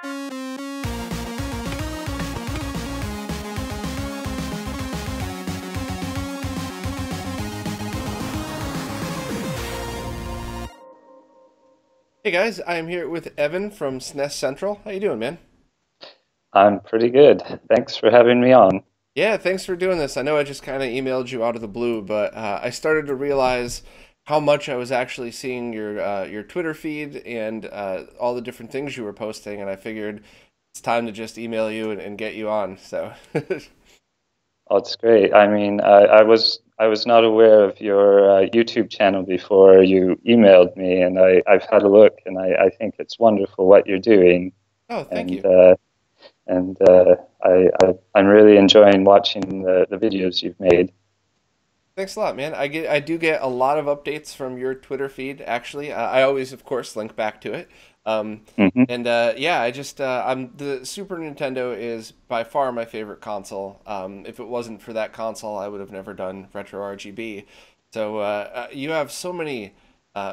Hey guys, I'm here with Evan from SNES Central. How you doing, man? I'm pretty good. Thanks for having me on. Yeah, thanks for doing this. I know I just kind of emailed you out of the blue, but I started to realize how much I was actually seeing your Twitter feed and all the different things you were posting, and I figured it's time to just email you and get you on. So, Oh, it's great. I mean, I was not aware of your YouTube channel before you emailed me, and I've had a look, and I think it's wonderful what you're doing, oh, thank and you. I'm really enjoying watching the videos you've made. Thanks a lot, man. I do get a lot of updates from your Twitter feed. Actually, I always, of course, link back to it. Um, Hmm. and yeah, I'm the Super Nintendo is by far my favorite console. If it wasn't for that console, I would have never done RetroRGB. So you have so many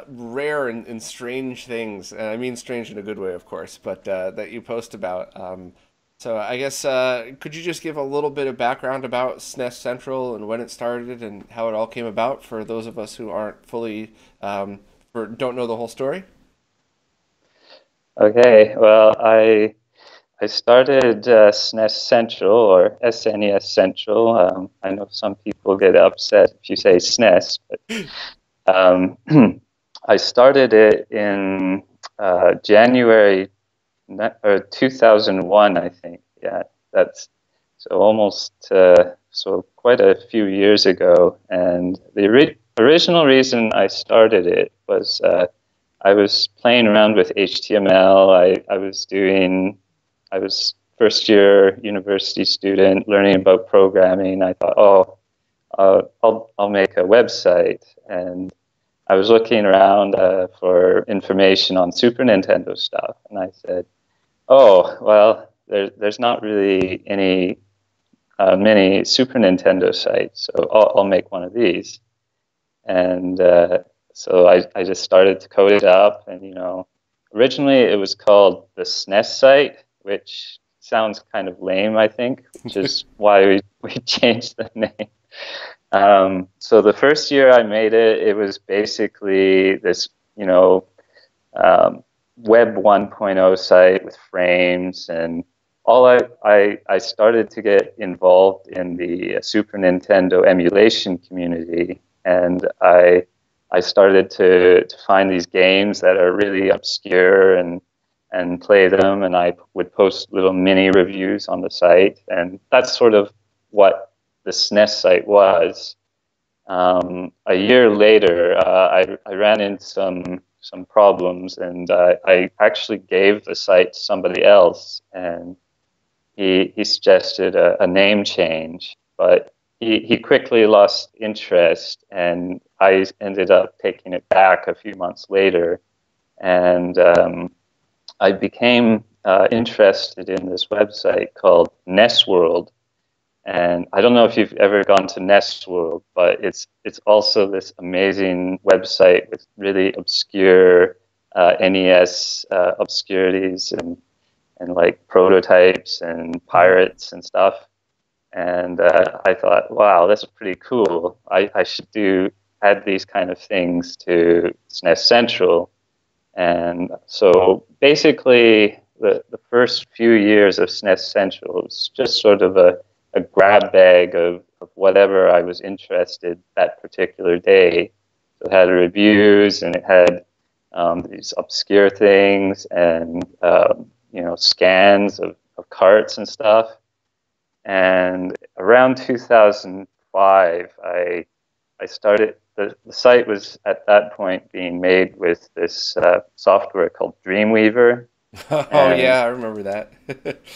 rare and strange things, and I mean strange in a good way, of course, but that you post about. So I guess could you just give a little bit of background about SNES Central and when it started and how it all came about for those of us who aren't fully or don't know the whole story? Okay, well, I started SNES Central or SNES Central. I know some people get upset if you say SNES, but Um, I started it in January or 2001, I think. Yeah, that's so almost so quite a few years ago. And the original reason I started it was I was playing around with HTML. I was first year university student learning about programming. I thought, oh, I'll make a website, and I was looking around for information on Super Nintendo stuff, and I said, "Oh, well, there's not really any many Super Nintendo sites, so I'll make one of these." And so I just started to code it up, and originally it was called the SNES site, which sounds kind of lame, I think, which is why we changed the name. So the first year I made it, it was basically this, um, Web 1.0 site with frames, and I started to get involved in the Super Nintendo emulation community, and I started to find these games that are really obscure and play them, and I would post little mini reviews on the site, and that's sort of what the SNES site was. A year later, I ran into some problems, and I actually gave the site to somebody else, and he suggested a name change, but he quickly lost interest, and I ended up taking it back a few months later, and I became interested in this website called NES World, and I don't know if you've ever gone to Nest World, but it's also this amazing website with really obscure NES obscurities and like prototypes and pirates and stuff. And I thought, wow, that's pretty cool. I should add these kind of things to SNES Central. And so basically, the first few years of SNES Central was just sort of a grab bag of whatever I was interested that particular day. So it had reviews, and it had these obscure things, and scans of carts and stuff. And around 2005, I started. The site was at that point being made with this software called Dreamweaver, Oh and yeah, I remember that.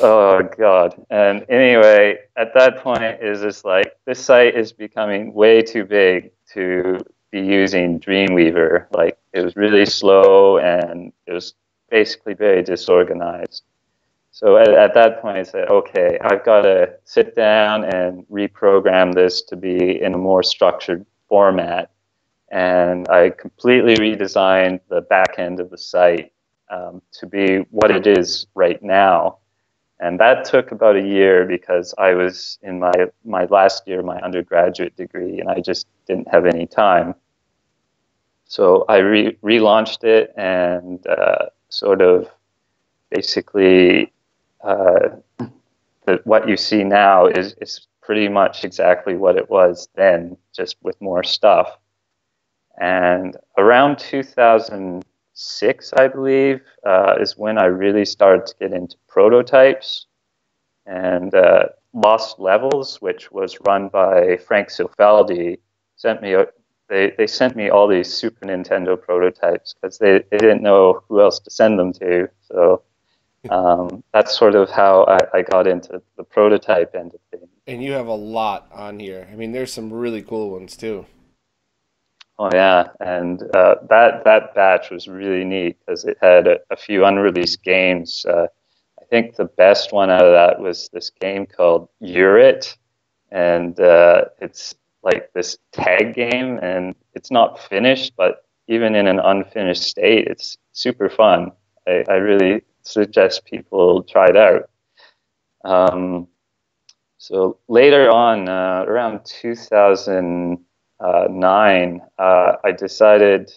oh God. And anyway, at that point, is just like this site is becoming way too big to be using Dreamweaver. Like it was really slow, and it was basically very disorganized. So at that point, I said, okay, I've got to sit down and reprogram this to be in a more structured format. And I completely redesigned the back end of the site. to be what it is right now. And that took about a year because I was in my last year of my undergraduate degree, and I just didn't have any time. So I relaunched it and sort of basically what you see now is pretty much exactly what it was then, just with more stuff. And around 2006, I believe, is when I really started to get into prototypes. And Lost Levels, which was run by Frank Cifaldi, they sent me all these Super Nintendo prototypes because they didn't know who else to send them to. So that's sort of how I got into the prototype end of things. And you have a lot on here. I mean, there's some really cool ones too. Oh yeah, and that batch was really neat because it had a few unreleased games. I think the best one out of that was this game called Urit, and it's like this tag game, and it's not finished, but even in an unfinished state, it's super fun. I really suggest people try it out. Um, so later on, around 2009, I decided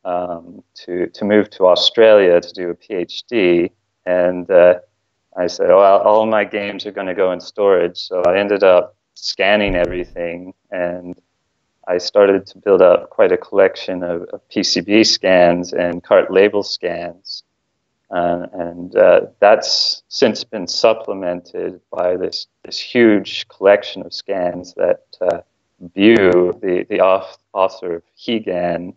to move to Australia to do a PhD, and I said, "Oh, all my games are going to go in storage." So I ended up scanning everything, and I started to build up quite a collection of PCB scans and cart label scans. And that's since been supplemented by this huge collection of scans that Bew, the author of Hegan,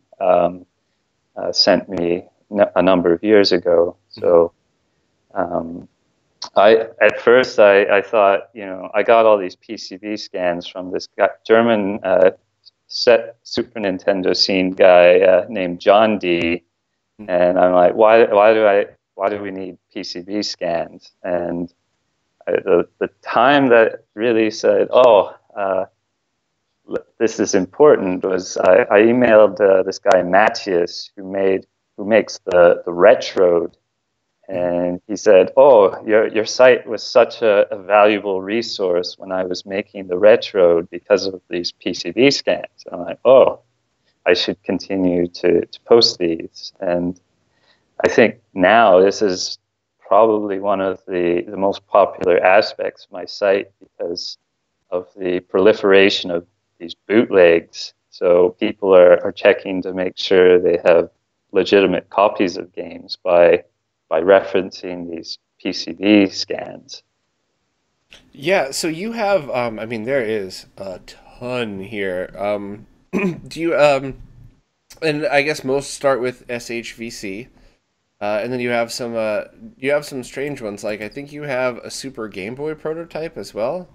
sent me a number of years ago. So at first I thought, I got all these PCB scans from this German Super Nintendo scene guy named John D. And I'm like, why do we need PCB scans? And the time that really said, this is important was I emailed this guy Matthias who makes the Retrode, and he said, "Oh, your site was such a valuable resource when I was making the Retrode because of these PCB scans." I'm like, "Oh, I should continue to post these." And I think now this is probably one of the most popular aspects of my site because of the proliferation of these bootlegs. So people are checking to make sure they have legitimate copies of games by referencing these PCB scans. Yeah, so you have, I mean, there is a ton here. Do you, and I guess most start with SHVC, and then you have some strange ones. Like I think you have a Super Game Boy prototype as well.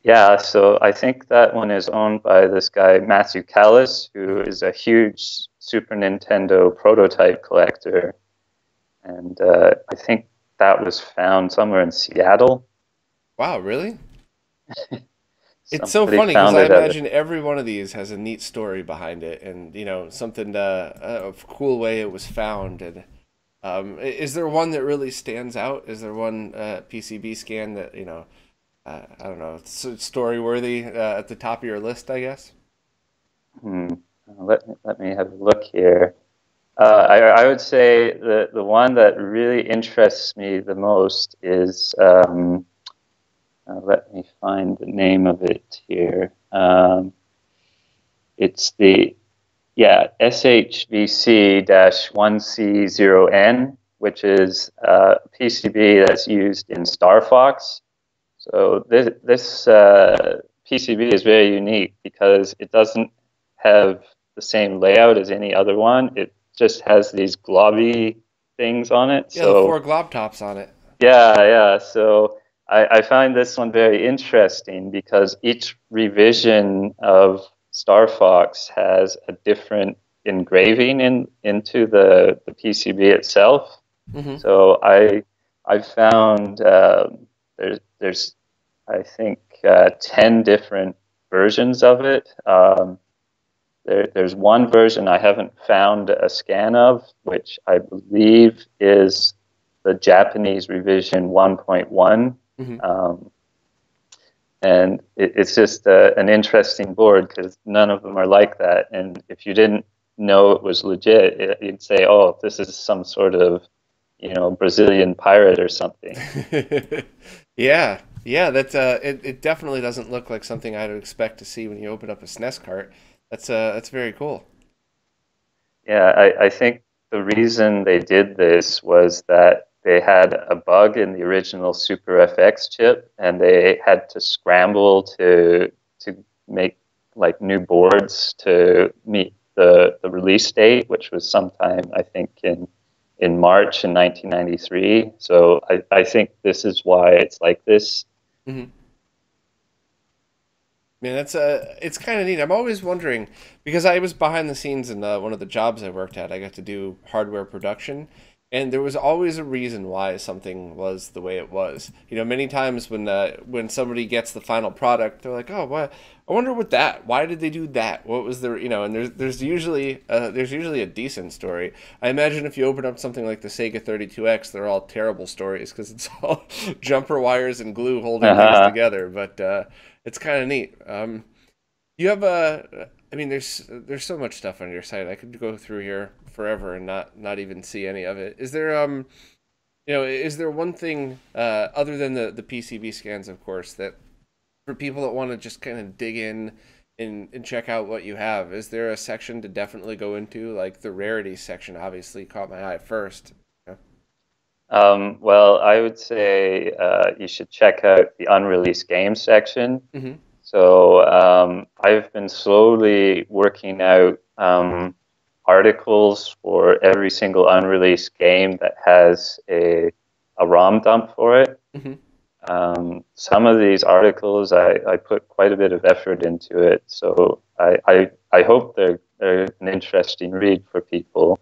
Yeah, so I think that one is owned by this guy, Matthew Callis, who is a huge Super Nintendo prototype collector. And I think that was found somewhere in Seattle. Wow, really? It's so Somebody funny because found I it at it. imagine every one of these has a neat story behind it, and something a cool way it was found. And is there one that really stands out? Is there one PCB scan that I don't know, it's story worthy at the top of your list, I guess? Hmm. Let me have a look here. I would say the one that really interests me the most is, let me find the name of it here. It's the, yeah, SHVC-1C0N, which is a PCB that's used in Star Fox. So this PCB is very unique because it doesn't have the same layout as any other one. It just has these globby things on it. Yeah, the So four glob tops on it. yeah. So I find this one very interesting because each revision of Star Fox has a different engraving into the PCB itself. Hmm. So I found there's I think 10 different versions of it. There's one version I haven't found a scan of, which I believe is the Japanese revision 1.1. Hmm. Um, and it's just an interesting board because none of them are like that. And if you didn't know it was legit, you'd say, "Oh, this is some sort of, Brazilian pirate or something." Yeah, yeah, it definitely doesn't look like something I'd expect to see when you open up a SNES cart. That's very cool. Yeah, I think the reason they did this was that they had a bug in the original Super FX chip, and they had to scramble to make like new boards to meet the release date, which was sometime I think in March in 1993. So I think this is why it's like this. Hmm. Man, it's kind of neat. I'm always wondering because I was behind the scenes in one of the jobs I worked at. I got to do hardware production, and there was always a reason why something was the way it was. Many times when somebody gets the final product, they're like, "Oh, what? I wonder what that. Why did they do that? What was the And there's usually a decent story. I imagine if you open up something like the Sega 32X, they're all terrible stories because it's all jumper wires and glue holding things Uh-huh. together. But it's kind of neat. You have I mean, there's so much stuff on your site. I could go through here forever and not even see any of it. Is there one thing other than the PCB scans, of course, that for people that want to just kind of dig in and check out what you have, is there a section to definitely go into? Like the rarity section obviously caught my eye first. Yeah. Well, I would say you should check out the unreleased game section. Mm-hmm. So I've been slowly working out articles for every single unreleased game that has a ROM dump for it. Mm-hmm. Some of these articles, I put quite a bit of effort into it, so I hope they're an interesting read for people.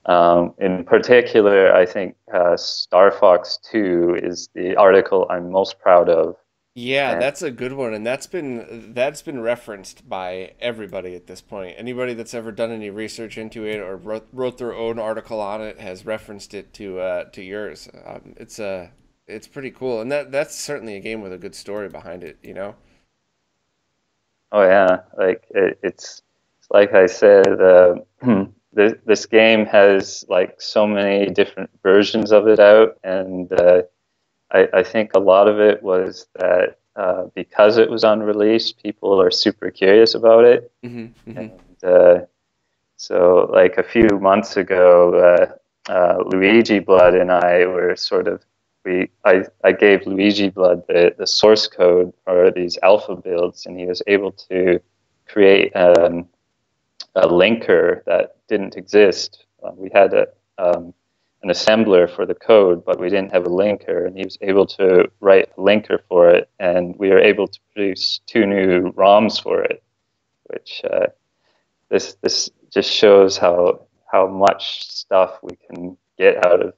In particular, I think Star Fox 2 is the article I'm most proud of. Yeah, And that's a good one, and that's been referenced by everybody at this point. Anybody that's ever done any research into it or wrote their own article on it has referenced it to yours. It's pretty cool, and that's certainly a game with a good story behind it. oh yeah, like it's like I said, this game has like so many different versions of it out, and I think a lot of it was that because it was unreleased, people are super curious about it. Hmm. Hmm. And so, like a few months ago, Luigi Blood and I were sort of I gave Luigi Blood the source code for these alpha builds, and he was able to create a linker that didn't exist. We had an assembler for the code, but we didn't have a linker, and he was able to write a linker for it, and we were able to produce two new ROMs for it, which this just shows how much stuff we can get out of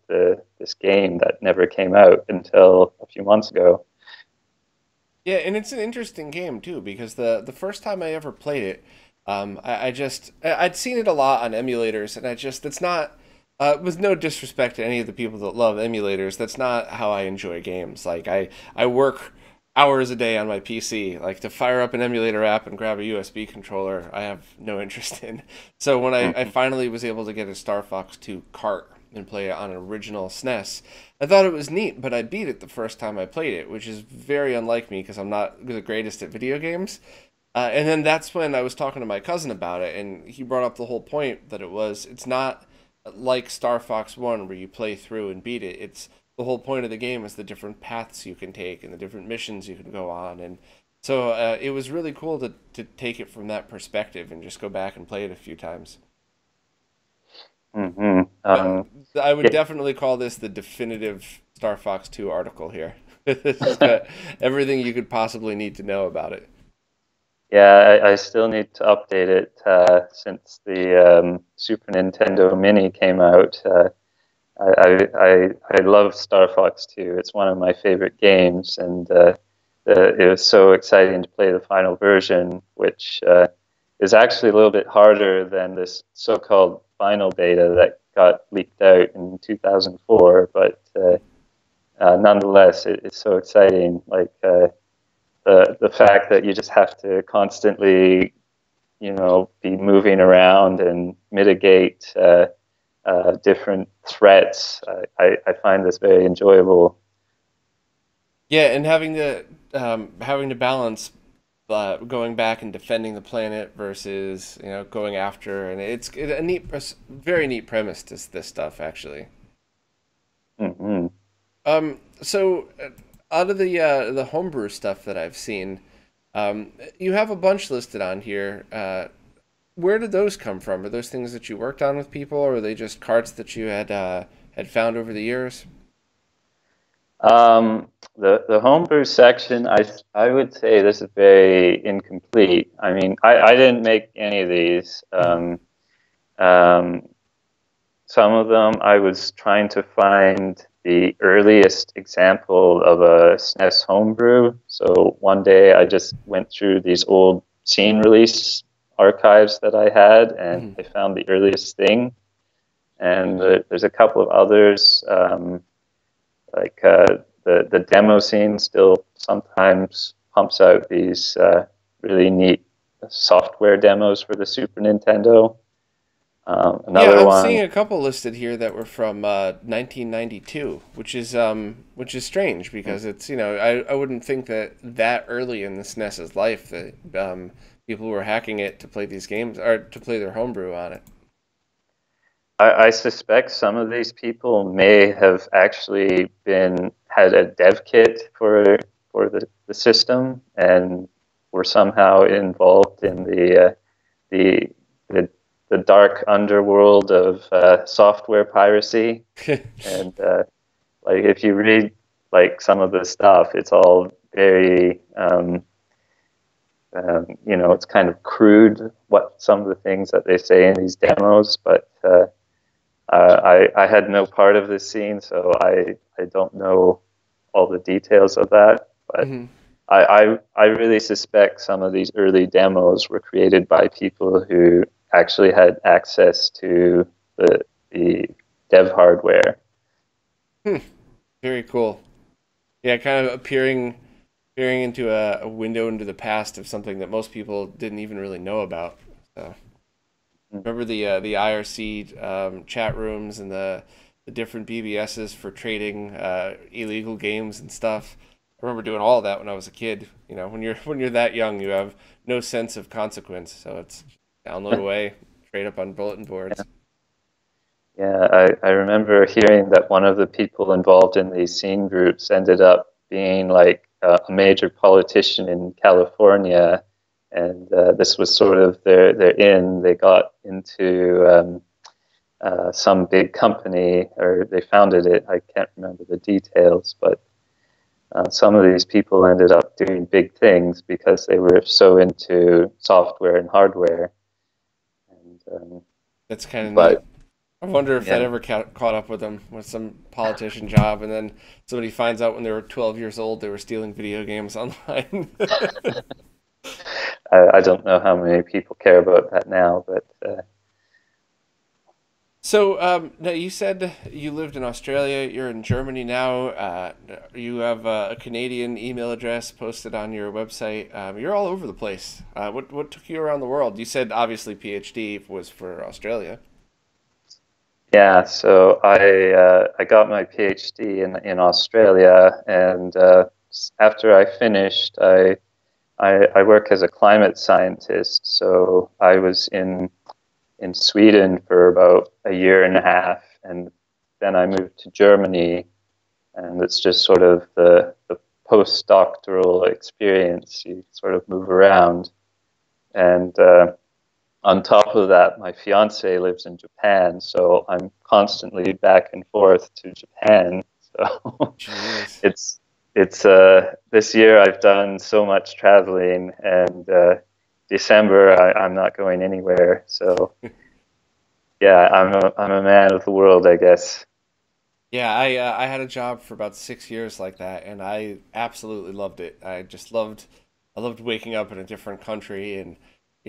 this game that never came out until a few months ago. Yeah, and it's an interesting game too because the first time I ever played it, I'd seen it a lot on emulators, and that's not with no disrespect to any of the people that love emulators, that's not how I enjoy games. Like I work hours a day on my PC. Like to fire up an emulator app and grab a USB controller, I have no interest in. So when I Mhm. finally was able to get a Star Fox 2 cart and play it on an original SNES, I thought it was neat, but I beat it the first time I played it, which is very unlike me because I'm not the greatest at video games. And then that's when I was talking to my cousin about it, and he brought up the whole point that it's not like Star Fox 1 where you play through and beat it. It's the whole point of the game is the different paths you can take and the different missions you can go on. And so it was really cool to take it from that perspective and just go back and play it a few times. Mhm. But I would Yeah, definitely call this the definitive Star Fox 2 article here. This has got everything you could possibly need to know about it. yeah. I still need to update it since the Super Nintendo Mini came out. I love Star Fox 2. It's one of my favorite games, and it was so exciting to play the final version, which, is actually a little bit harder than this so-called final beta that got leaked out in 2004. But nonetheless, it's so exciting. Like the fact that you just have to constantly, be moving around and mitigate different threats. I find this very enjoyable. Yeah, and having to balance going back and defending the planet versus going after, and a very neat premise to this stuff actually. Hmm. So out of the homebrew stuff that I've seen, you have a bunch listed on here. Where did those come from? Are those things that you worked on with people, or are they just carts that you had found over the years? The homebrew section, I would say this is very incomplete. I mean, I didn't make any of these. Um, some of them I was trying to find the earliest example of a SNES homebrew. So one day I just went through these old scene release archives that I had, and Mhm. I found the earliest thing. And there's a couple of others. Like the demo scene still sometimes pumps out these really neat software demos for the Super Nintendo. Yeah, Another I'm one, seeing a couple listed here that were from 1992, which is strange because it's I wouldn't think that early in the SNES's life that people were hacking it to play these games or to play their homebrew on it. I suspect some of these people may have actually been had a dev kit for the system and were somehow involved in the the the dark underworld of software piracy. And like if you read like some of the stuff, it's all very it's kind of crude what some of the things that they say in these demos, but I had no part of this scene, so I don't know all the details of that. But Hmm. I really suspect some of these early demos were created by people who actually had access to the dev hardware. Hmm. Very cool. Yeah, kind of peering into a window into the past of something that most people didn't even really know about. So. Remember the IRC chat rooms and the different BBSs for trading illegal games and stuff. I remember doing all of that when I was a kid. When you're that young, you have no sense of consequence. So it's download away, trade up on bulletin boards. Yeah, I remember hearing that one of the people involved in these scene groups ended up being like a major politician in California, and this was sort of their in. They got into some big company, or they founded it. I can't remember the details, but some of these people ended up doing big things because they were so into software and hardware. And That's kind of neat. but I wonder if that yeah. ever caught up with them with some politician job, and then somebody finds out when they were 12 years old they were stealing video games online. I don't know how many people care about that now, but So, now you said you lived in Australia. You're in Germany now. You have a Canadian email address posted on your website. You're all over the place. What took you around the world? You said obviously PhD was for Australia. yeah. So I got my PhD in Australia, and after I finished, I work as a climate scientist. So I was in Sweden for about a year and a half, and then I moved to Germany, and it's just sort of the postdoctoral experience. You sort of move around, and on top of that, my fiance lives in Japan, so I'm constantly back and forth to Japan. So Jeez. it's this year I've done so much traveling, and December I'm not going anywhere. So yeah, I'm a man of the world, I guess. Yeah, I had a job for about 6 years like that, and I absolutely loved it. I loved waking up in a different country and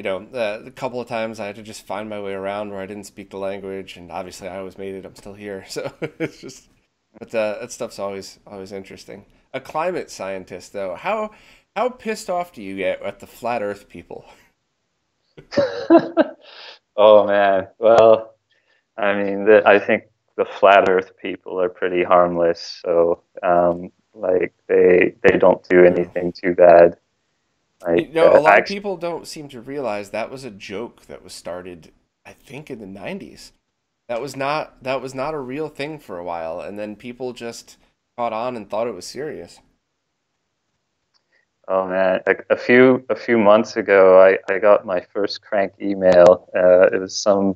a couple of times I had to just find my way around where I didn't speak the language, and obviously I always made it. I'm still here, so it's just. But that stuff's always interesting. A climate scientist, though, how pissed off do you get at the flat Earth people? Oh man. Well, I mean, I think the flat Earth people are pretty harmless. So, like they don't do True. anything too bad. Like, A lot of actually, people don't seem to realize that was a joke that was started, I think, in the '90s. That was not a real thing for a while, and then people just caught on and thought it was serious. oh man, like a few months ago, I got my first crank email. It was some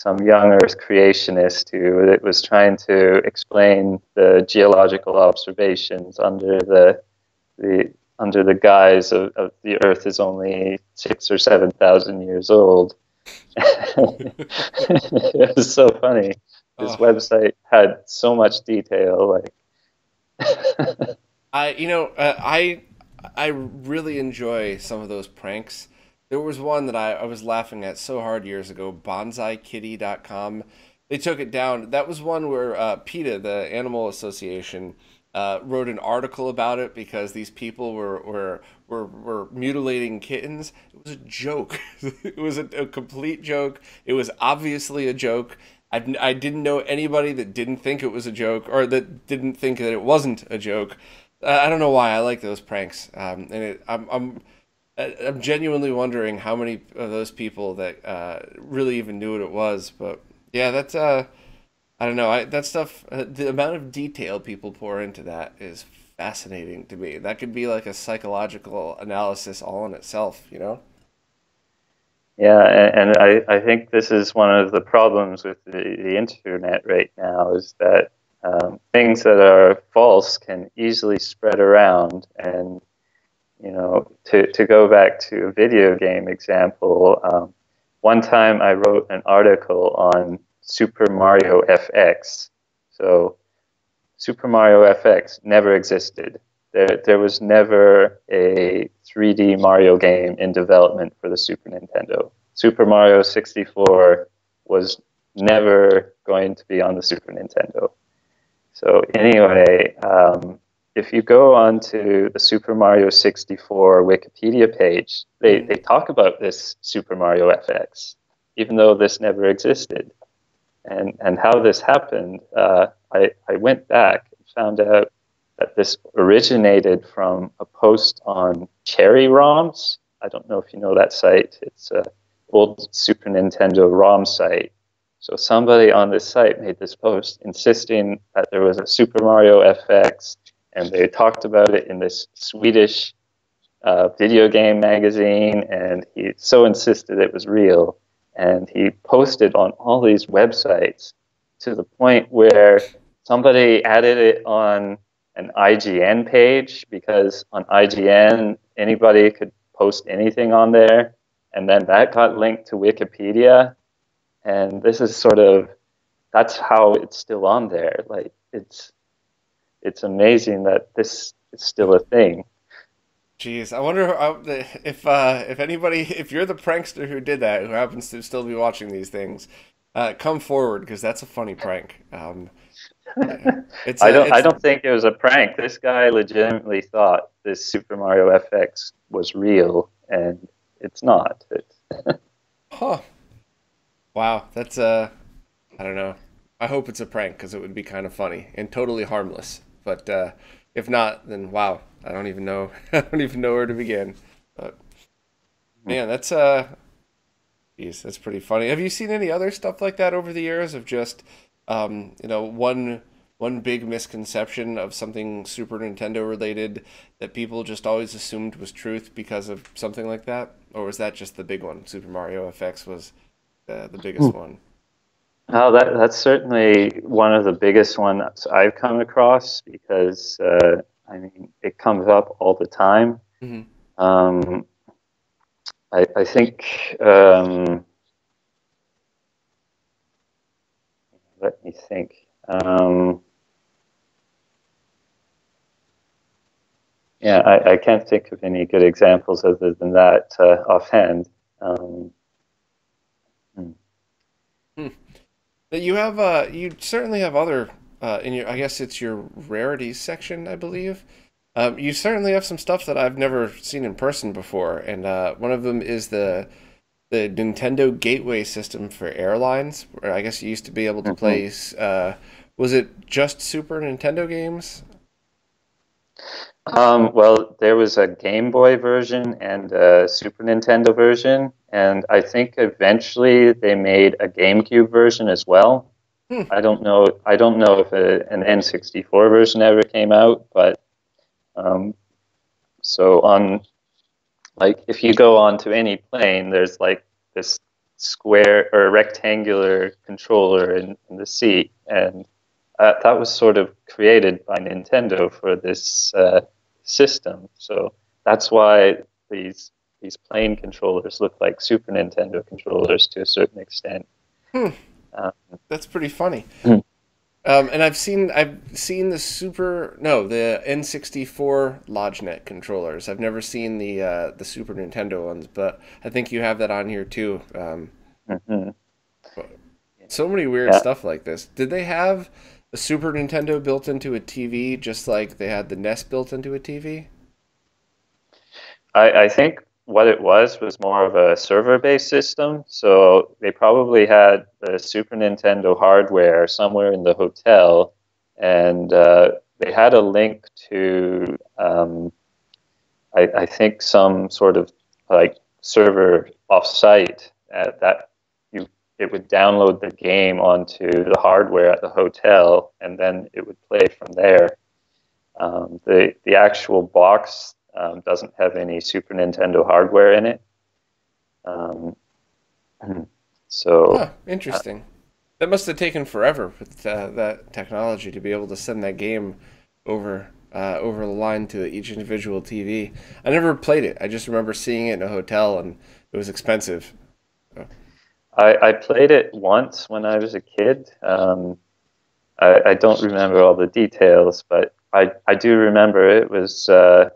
young Earth creationist who it was trying to explain the geological observations the under the guise of the Earth is only 6 or 7 thousand years old. It was so funny. His Oh, website had so much detail. I you know I really enjoy some of those pranks. There was one that I was laughing at so hard years ago, bonsaikitty.com. They took it down. That was one where PETA, the Animal Association, wrote an article about it because these people were mutilating kittens. It was a joke. It was a complete joke. It was obviously a joke. I didn't know anybody that didn't think it was a joke or that didn't think that it wasn't a joke. I don't know why I like those pranks, I'm genuinely wondering how many of those people that really even knew what it was. But yeah, that's I don't know. That stuff, the amount of detail people pour into that is fascinating to me. That could be like a psychological analysis all in itself. Yeah, and I think this is one of the problems with the internet right now is that things that are false can easily spread around. And, to go back to a video game example, one time I wrote an article on Super Mario FX. So Super Mario FX never existed. There was never a 3D Mario game in development for the Super Nintendo. Super Mario 64 was never going to be on the Super Nintendo. So anyway, if you go onto the Super Mario 64 Wikipedia page, they talk about this Super Mario FX, even though this never existed. And how this happened, I went back and found out that this originated from a post on Cherry ROMs. I don't know if you know that site. It's an old Super Nintendo ROM site. So somebody on this site made this post insisting that there was a Super Mario FX, and they talked about it in this Swedish video game magazine, and he so insisted it was real. And he posted on all these websites to the point where somebody added it on an IGN page, because on IGN, anybody could post anything on there. And then that got linked to Wikipedia. And this is that's how it's still on there. Like, it's amazing that this is still a thing. Jeez, I wonder if anybody, if you're the prankster who did that, who happens to still be watching these things, come forward because that's a funny prank. It's I a don't I it's don't think it was a prank. This guy legitimately thought this Super Mario FX was real, and it's not. huh. Wow, that's I don't know. I hope it's a prank because it would be kind of funny and totally harmless. But if not, then wow, I don't even know. I don't even know where to begin. But man, geez, that's pretty funny. Have you seen any other stuff like that over the years of just, one big misconception of something Super Nintendo related that people just always assumed was truth because of something like that, or was that just the big one? Super Mario FX was the biggest one. Oh, that's certainly one of the biggest ones I've come across, because I mean, it comes up all the time. Hmm. Um, I think, let me think. Yeah, I can't think of any good examples other than that offhand. Um, hmm. Hmm. You have you certainly have other in your I guess it's your rarities section, I believe. You certainly have some stuff that I've never seen in person before, and one of them is the Nintendo Gateway system for airlines, where I guess you used to be able to Mhm. play. Was it just Super Nintendo games? Well, there was a Game Boy version and a Super Nintendo version, and I think eventually they made a GameCube version as well. Hmm. I don't know. I don't know if an N64 version ever came out, but um, so on, like, if you go onto any plane, there's like this square or rectangular controller in the seat, and that was sort of created by Nintendo for this system. So that's why these these plane controllers look like Super Nintendo controllers to a certain extent. Hmm. Uh, That's pretty funny. And I've seen the Super no the N64 LodgeNet controllers. I've never seen the Super Nintendo ones, but I think you have that on here too. mhm. So many weird Yeah, stuff like this. Did they have a Super Nintendo built into a TV just like they had the NES built into a TV? I think what it was more of a server-based system. So they probably had the Super Nintendo hardware somewhere in the hotel, and they had a link to, I think, some sort of like server off-site that you it would download the game onto the hardware at the hotel, and then it would play from there. The actual box doesn't have any Super Nintendo hardware in it. Um, so Huh, interesting. That must have taken forever with that technology to be able to send that game over the line to each individual TV. I never played it. I just remember seeing it in a hotel and it was expensive. So, I played it once when I was a kid. I don't remember all the details, but I do remember it was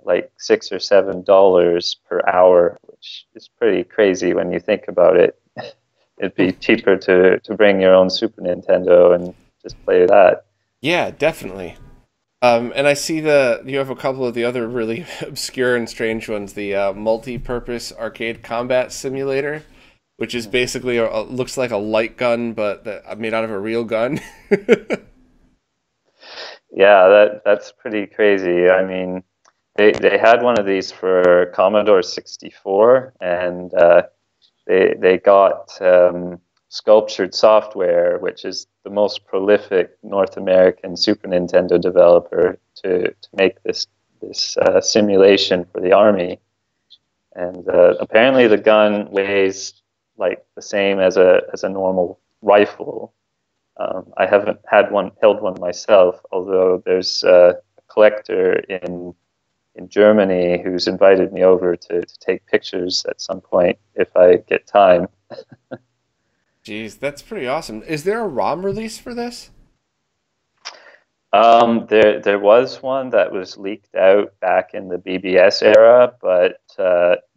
like $6 or $7 per hour, which is pretty crazy when you think about it. It'd hmm. be cheaper to bring your own Super Nintendo and just play that. Yeah, definitely. And I see you have a couple of the other really obscure and strange ones. The multi-purpose arcade combat simulator, which is basically looks like a light gun, but made out of a real gun. Yeah, that's pretty crazy. I mean, they had one of these for Commodore 64, and they got Sculptured Software, which is the most prolific North American Super Nintendo developer, to make this simulation for the Army. And apparently, the gun weighs like the same as a normal rifle. I haven't held one myself, although there's a collector in Germany who's invited me over to take pictures at some point if I get time. Jeez, that's pretty awesome. Is there a ROM release for this? There was one that was leaked out back in the BBS era, but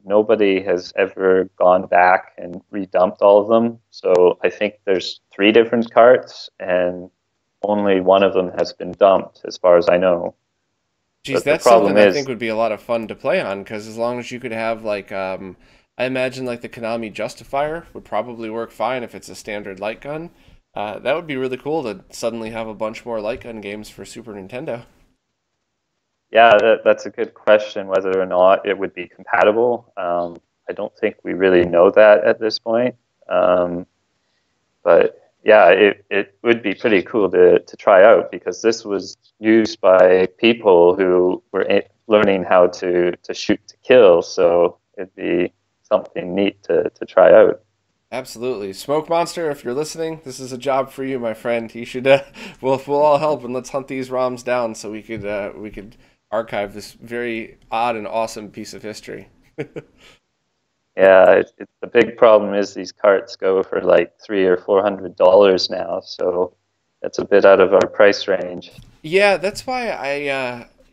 nobody has ever gone back and redumped all of them. So I think there's three different carts, and only one of them has been dumped, as far as I know. Geez, But the that's problem something I think is, would be a lot of fun to play on because as long as you could have I imagine like the Konami Justifier would probably work fine if it's a standard light gun. That would be really cool to suddenly have a bunch more light gun games for Super Nintendo. yeah, that's a good question whether or not it would be compatible. I don't think we really know that at this point. Um, But yeah, it would be pretty cool to try out because this was used by people who were learning how to shoot to kill. So it'd be something neat to try out. Absolutely, Smoke Monster, if you're listening, this is a job for you, my friend. You should we'll all help and let's hunt these ROMs down so we could archive this very odd and awesome piece of history. Yeah, the big problem is these carts go for like $300 or $400 now, so that's a bit out of our price range. Yeah, that's why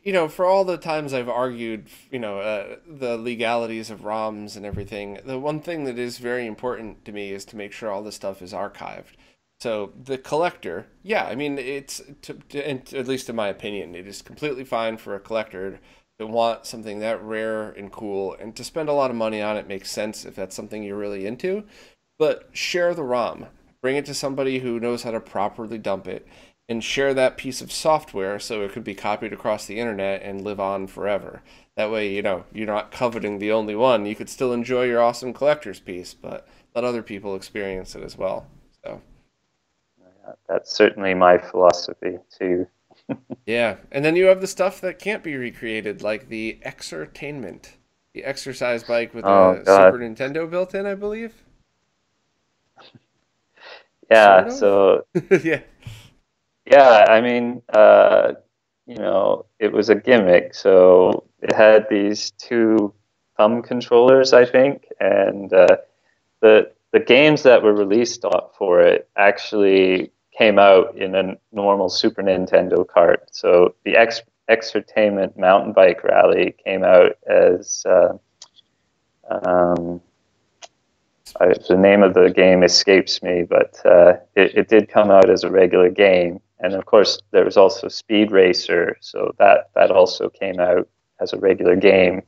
you know, for all the times I've argued, the legalities of ROMs and everything, the one thing that is very important to me is to make sure all this stuff is archived. So the collector, yeah, I mean, and at least in my opinion, it is completely fine for a collector to want something that rare and cool, and to spend a lot of money on it makes sense if that's something you're really into. But share the ROM, bring it to somebody who knows how to properly dump it, and share that piece of software so it could be copied across the internet and live on forever. That way, you know, you're not coveting the only one. You could still enjoy your awesome collector's piece, but let other people experience it as well. So, That's certainly my philosophy too. yeah. And then you have the stuff that can't be recreated, like the Exertainment, the exercise bike with Oh a God. Super Nintendo built in, I believe. Yeah. Sort of. So Yeah. yeah, I mean, it was a gimmick. So it had these two thumb controllers, I think, and the games that were released for it actually came out in a normal Super Nintendo cart. So the Exertainment Mountain Bike Rally came out as um, the name of the game escapes me, but it did come out as a regular game. And of course, there was also Speed Racer, so that also came out as a regular game.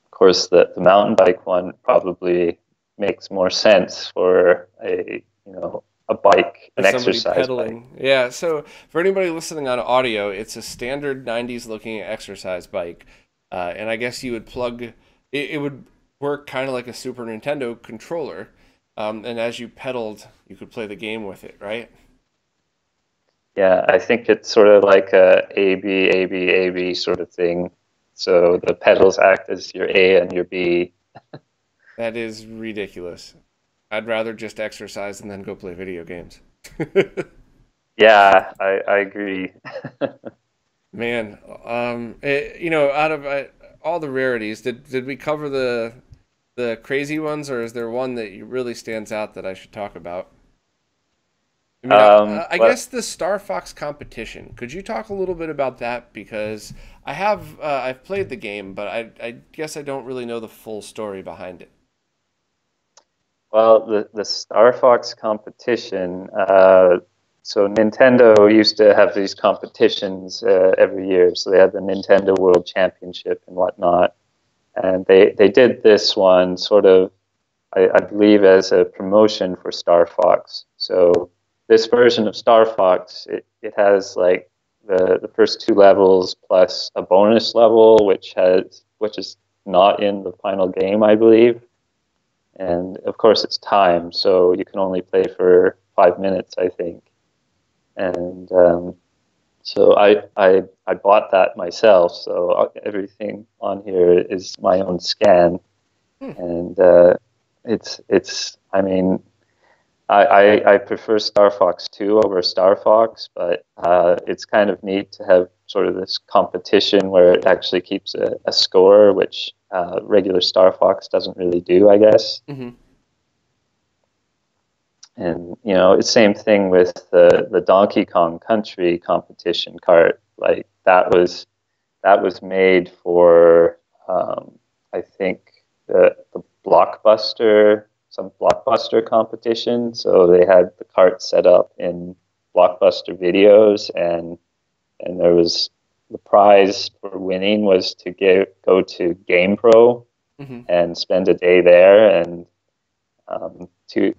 Of course, the mountain bike one probably makes more sense for a bike, For an somebody exercise bike. pedaling. Yeah, so for anybody listening on audio, it's a standard 90s looking exercise bike. And I guess you would plug it would work kind of like a Super Nintendo controller. And as you pedaled, you could play the game with it, right? Yeah, I think it's sort of like a B A B A B sort of thing. So the pedals act as your A and your B. That is ridiculous. I'd rather just exercise and then go play video games. Yeah, I agree. Man, out of all the rarities, did we cover the crazy ones, or is there one that really stands out that I should talk about? I mean, I But guess the Star Fox competition. Could you talk a little bit about that? Because I've played the game, but I guess I don't really know the full story behind it. well, the Star Fox competition. So Nintendo used to have these competitions every year. So they had the Nintendo World Championship and whatnot, and they did this one sort of, I believe, as a promotion for Star Fox. So this version of Star Fox, it has like the first two levels plus a bonus level, which is not in the final game, I believe. And of course, it's time, so you can only play for 5 minutes, I think. And so I bought that myself. So everything on here is my own scan, Hmm. and it's. I mean, I prefer Star Fox 2 over Star Fox, but it's kind of neat to have sort of this competition where it actually keeps a score, which regular Star Fox doesn't really do, I guess. Mm-hmm. And it's same thing with the Donkey Kong Country competition cart. Like that was made for I think the Blockbuster, some Blockbuster competition. So they had the cart set up in Blockbuster videos, and there was the prize for winning was to go to GamePro Mm-hmm. and spend a day there. And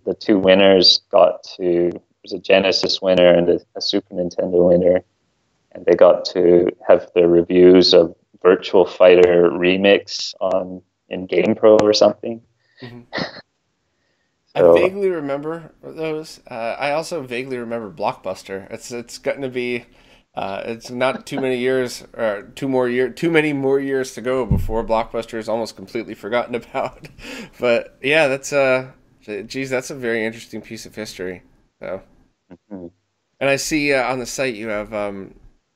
the two winners got to, there's a Genesis winner and a Super Nintendo winner, and they got to have their reviews of Virtual Fighter Remix on in GamePro or something. Mm-hmm. I So vaguely remember those. I also vaguely remember Blockbuster. It's going to be it's not too many years or too many more years to go before Blockbuster is almost completely forgotten about. But yeah, geez, that's a very interesting piece of history. So, mhm. and I see on the site you have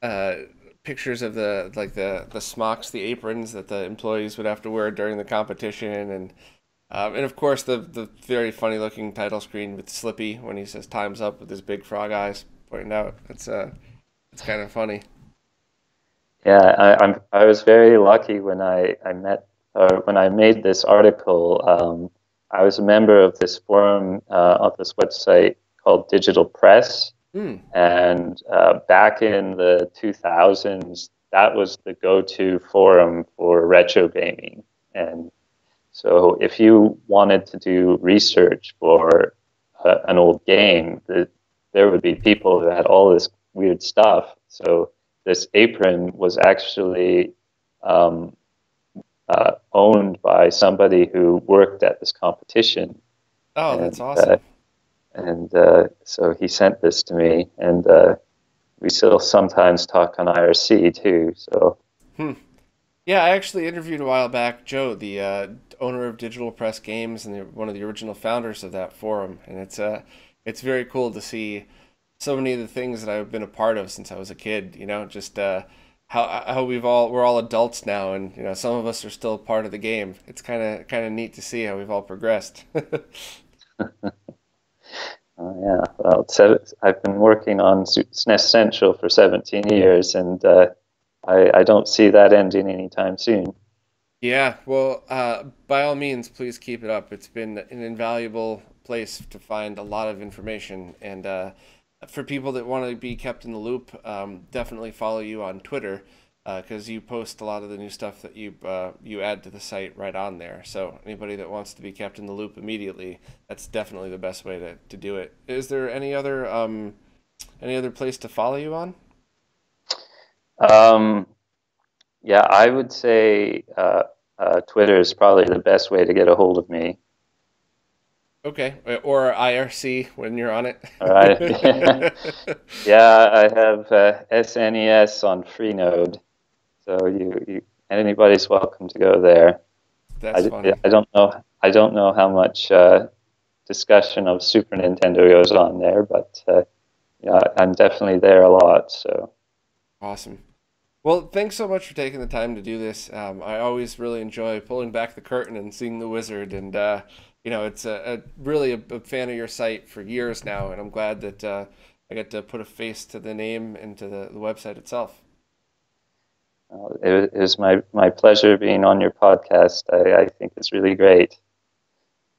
uh, pictures of the smocks, the aprons that the employees would have to wear during the competition, and of course the very funny looking title screen with Slippy when he says "Time's up" with his big frog eyes pointing out. It's kind of funny. Yeah, I was very lucky when I met or when I made this article. I was a member of this forum of this website called Digital Press, Hmm. and back in the 2000s, that was the go-to forum for retro gaming. And so, if you wanted to do research for an old game, there would be people who had all this weird stuff. So this apron was actually um, owned by somebody who worked at this competition, Oh, that's and awesome. so he sent this to me, and we still sometimes talk on IRC too. So Hmm. Yeah, I actually interviewed a while back Joe, the owner of Digital Press Games and one of the original founders of that forum, and it's very cool to see so many of the things that I've been a part of since I was a kid. Just how we're all adults now, and some of us are still part of the game. It's kind of neat to see how we've all progressed. yeah, well, I've been working on SNES Central for 17 years, and I don't see that ending anytime soon. Yeah, well, by all means, please keep it up. It's been an invaluable place to find a lot of information. And for people that want to be kept in the loop, definitely follow you on Twitter because you post a lot of the new stuff that you add to the site right on there. So anybody that wants to be kept in the loop immediately, that's definitely the best way to do it. Is there any other place to follow you on? Um, yeah, I would say Twitter is probably the best way to get a hold of me. Okay, or IRC when you're on All right. it. Yeah, I have SNES on Freenode, so you anybody's welcome to go there. That's funny. I don't know how much discussion of Super Nintendo goes on there, but yeah, I'm definitely there a lot. So Awesome. Well, thanks so much for taking the time to do this. I always really enjoy pulling back the curtain and seeing the wizard, and it's really a fan of your site for years now, and I'm glad that I get to put a face to the name and to the website itself. it is my pleasure being on your podcast. I think it's really great.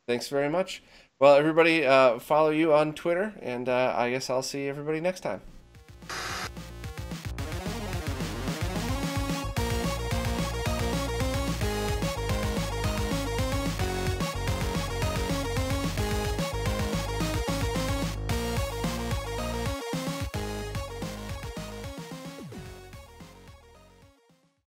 Thanks very much. Well, everybody, follow you on Twitter, and I guess I'll see everybody next time.